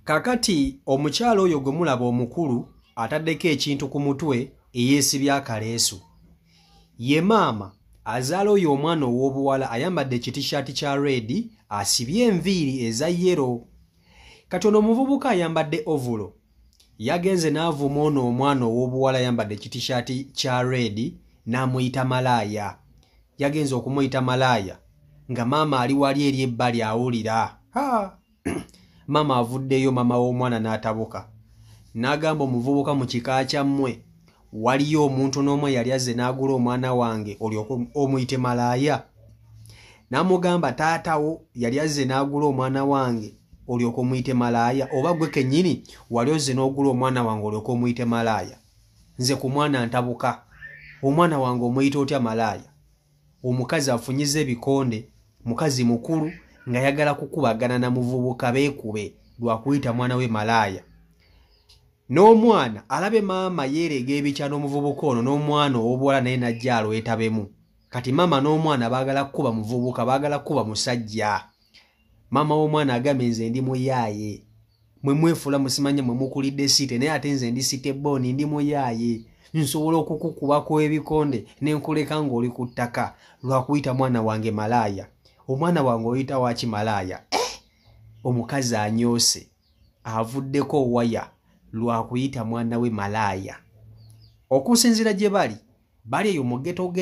Kakati omukyalo oyo gwe mulaba omukulu ataddeko ekintu ku mutwe eyeesibya akaleesu. Ye maama azaala oyo omwana ow'obuwala ayambadde ekitishati kya red asibye enviiri eza yero. Kati ono omuvubuka ayambadde ovulo yagenze n'avuma ono omwana ow'obuwala ayambadde ekitishati kya red n'amuyita malaaya. Yagenze okumuyita malaaya nga maama ali wali eri ebbali awulira. Maama avuddeyo, maama w'omwana n'atabuka n'agamba omuvubuka mu kika kyammwe waliyo omuntu n'omu yali azze n'agula omwana wange olyoke omuyite malaaya. N'amugamba taatawo yali azze n'agula omwana wange olyoke omuyite malaaya, oba gwe kennyini wali ozze n'ogula omwana wange olyoke omuyite malaaya. Nze ku mwana ntabuka, omwana wange omuyita otya malaaya? Omukazi afunyiza ebikonde, mukazi mukulu ng'ayagala kukubagana na muvubuka beekube lwa kuyita mwana we malaaya. N'omwana alabe maama yeerega ebikya n'omuvubuka ono n'omwana ow'obuwala naye najja alwetabemu. Kati maama n'omwana baagala kukuba muvubuka, baagala kukuba musajja. Maama w'omwana agamba nze ndi muyaaye, mwe mwefuula musimanye mwe mukulidde siite naye ate nze ndi siite booni ndi muyaaye. Nsobola okukukubako ebikonde ne nkuleka ng'oli ku ttaka lwa kuyita mwana wange malaaya. Omwana wange oyita waki malaaya? Omukazi anyoose avuddeko waya lwa kuyita mwana we malaaya. Okusinziira gye bali eyo mu ghetto,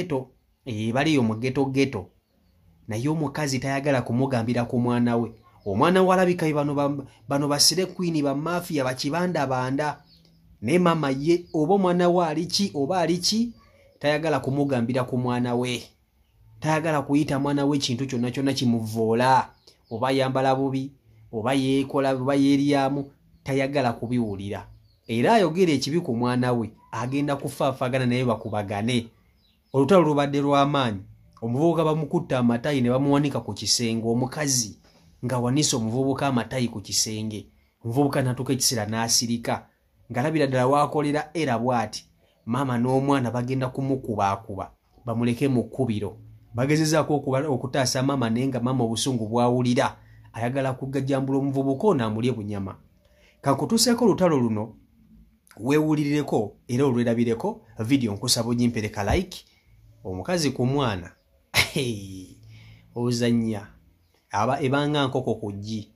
bali eyo mu ghetto. Naye omukazi tayagala kumugambira ku mwana we. Omwana we alabika bano basire queen ba mafia bakibandabanda. Ne mama ye oba omwana we aliki oba aliki tayagala kumugambira ku mwana we. Tayagala kuyita mwana we kintu kyonna kyonna kimuvoola, oba yambala bubi, oba yeekola, oba yeeryamu, tayagala kubiwulira. Era ayogera ekibi ku mwana we agenda kufaafagana naye bakubagane. Olutalo lubadde lw'amaanyi, omuvubuka bamukutte amatayi ne bamuwanika ku kisenge. Omukazi nga wanise omuvubuka amatayi ku kisenge. Omuvubuka n'atuuka ekiseera n'asirika ng'alabira ddala waakolera era bw'ati. Maama n'omwana bagenda kumukubaakuba bamuleke mu kkubiro. Bagezezaako okutaasa maama naye nga maama obusungu bwawulira ayagala kugajjambula omuvubuka ono amulye bunyama. Kakutuuseeko olutalo luno weewulirireko era olwerabireko video nkusaba ogimpereka like. Omukazi ku mwana ozannya aba ebanga nkoko ku ggi.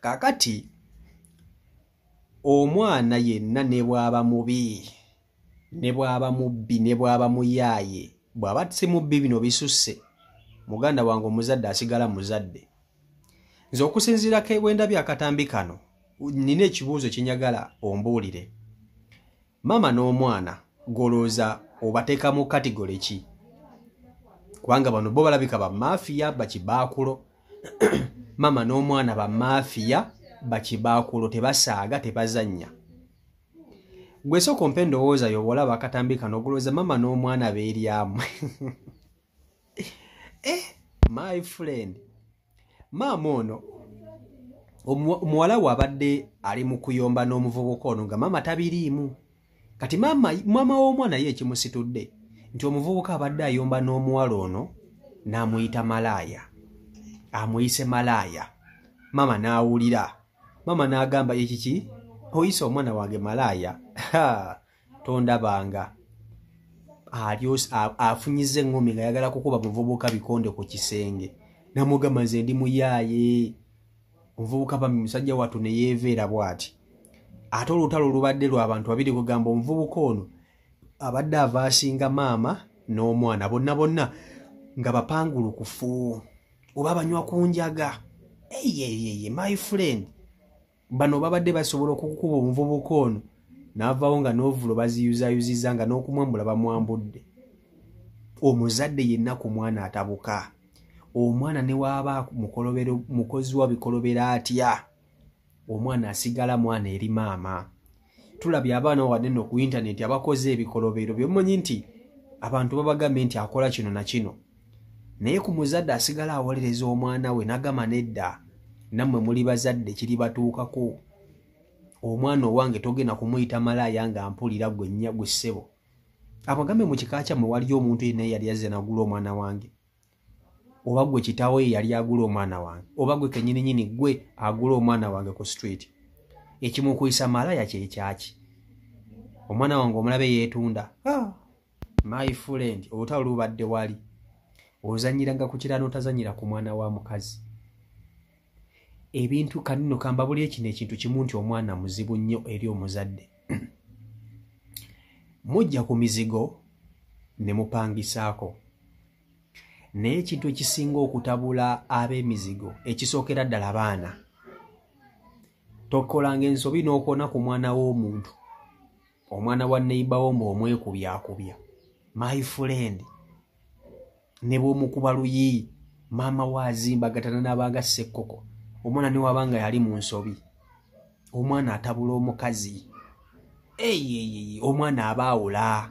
Kakati omwana yenna ne bw'aba mubi, ne bw'aba mubbi, ne bw'aba muyaaye, bw'aba si mubbi bino bisusse, muganda wange omuzadde asigala muzadde. Nze okusinziirako ebwendabya akatambi kano nina ekibuuzo kinyagala ombuulire. Maama n'omwana golooza obateeka mu kategole ki? Kubanga bano bo balabika ba mafiya bakibaakulo. Maama n'omwana ba mafiya bakibaakulo, tebasaaga tebazannya. Gwe sooka ompe endowooza y'obalaba akatambi kano ogolooza maama n'omwana beeryamu. My friend, maama ono omuwala we abadde ali mu kuyomba n'omuvubuka ono nga maama tabiriimu. Kati maama w'omwana ye ekimusitudde nti omuvubuka abadde ayomba n'omuwala ono n'amuyita malaaya. Amuyise malaaya. Maama n'awulira. Maama n'agamba oyise omwana wange malaaya? Tondabanga. afunyize ngome nga yagala kukuba muvubuka bikonde ku kisenge namugamba nze ndi muyaye omuvubuka ba musajja watu ne yeveera bwati ate olutalo lubadde lw'abantu babiri kugamba omuvubuka ono abadde avaasinga maama n'omwana bonna nga bapangulu kufu oba banywa kunjaga my friend bano babadde basobola okukuba omuvubuka ono n'avaawo nga n'ovulo baziyuzayuziza nga n'okumwambula bamwambudde omuzadde yenna ku mwana atabuka omwana ne waaba mukozi wa bikolobera atya omwana asigala mwana eri maama tulabye abaana wadde no ku internet abakoze ebikolobero byomanyi nti abantu babagambe nti akola kino na kino naye ku muzadde asigala awolereza omwana we nagama nedda nammwe muli bazadde kiri batuukako omwana owange togenda kumuyita malaaya nga mpulira gwe nnya gwe ssebo abagambe mu kika kyammwe waliyo omuntu yenna yali azze nagula omwana wange oba gwe kitaawe yali agula omwana wange oba gwe kenyininyini gwe agula omwana wange ku street ekimukuyisa malaaya kyekyaki omwana wange omulabe yeetunda my friend olutalo lubadde wali ozanyiranga ku kirano otazanyira ku mwana wa mukazi ebintu kanino kamba buli ekino ekintu kimu nti omwana muzibu nnyo eri omuzadde mujja ku mizigo ne mupangisaako naye ekintu ekisinga okutabula ab'emizigo ekisookera ddala baana tokolanga ensobi n'okona ku mwana w'omuntu omwana wa neighbour omwekubyakubya my friend ne bw'omukuba luyi maama waazimbagatana n'abanga ssekkoko omwana ne wabanga yali mu nsobi omwana atabula omukazi omwana abaawula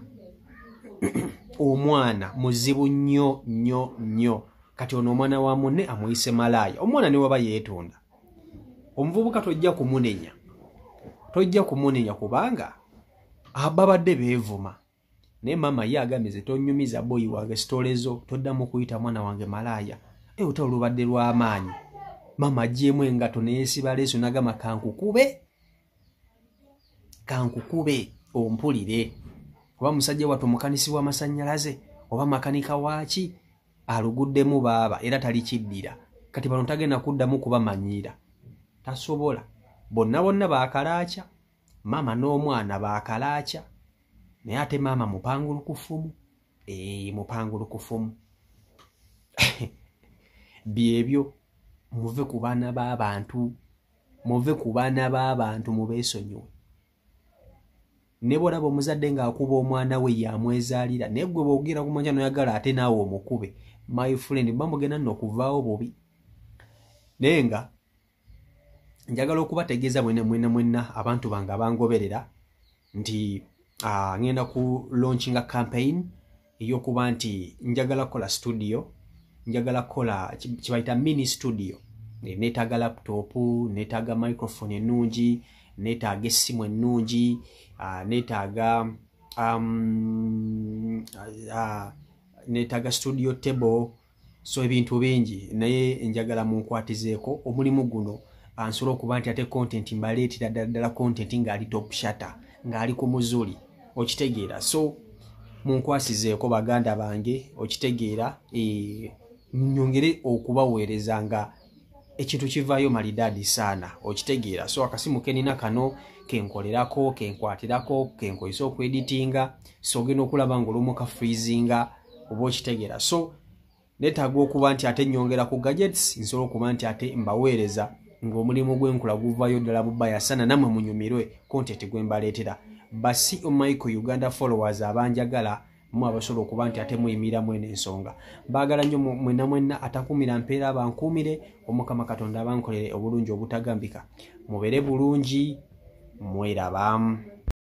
omwana muzibu nnyo kati ono omwana wa munne amuyise malaaya omwana ne waba yeetunda omuvubuka tojja kumunenya kubanga babadde beevuma naye maama ye agambye ze tonyumiza boyi wange sitolezo toddamu kuyita mwana wange malaaya olutalo lubadde lw'amaanyi maama agyemu engato neyeesiba leeso nagamba kankukube ompulire oba musajja wattu mukanisi w'amasannyalaze oba makanika waaki aluguddemu baaba era talikiddira kati bano tagenda kuddamu kubamanyiira tasobola bonna baakalaakya maama n'omwana baakalaakya naye ate maama mupangulukufumu mupangulukufumu byebyo muve ku baana b'abantu mubeesonyiwe ne bw'olaba omuzadde ng'akuba omwana we yamwezaalira naye gwe bw'ogera ku manja noyagala ate naawe omukube my friend bamugenda nno okuvaawo bubi naye nga njagala okubategeeza mwenna abantu bange abangoberera nti ngenda ku launchinga campaign ey'okuba nti njagala kola studio njagala kola kibayita mini studio neetaaga laptop neetaaga microphone ennungi neetaaga essimu ennungi neetaaga studio table so ebintu bingi naye njagala munkwatizeeko omulimu guno ansobola okuba nti ate content mbaleetera ddala content ng'ali top shutter ng'ali ku muzuli okitegeera so munkwasizeeko baganda bange okitegeera nyongere okubaweereza nga ekintu kivaayo malidaadi saana okitegeera so akasimu kenina kano kenkolerako kenkwatirako kenkozesa okweditinga so ogenda okulaba ng'olumu ka freezinga oba okitegeera so neetaaga okuba nti ate nyongera ku gadgets nsobola okuba nti ate mbaweereza ng'omulimu gw'enkula guvaayo ddala bubayasana nammwe munyumirwe content gwe mbaleetera basi Michael Uganda followers abanjagala mu abasobola okuba nti ate muyimiramu eno ensonga baagala nnyo mwenna atakumira mpeera abankuumire omukama katonda abankolere obulungi obutagambika mubeere bulungi mwerabamu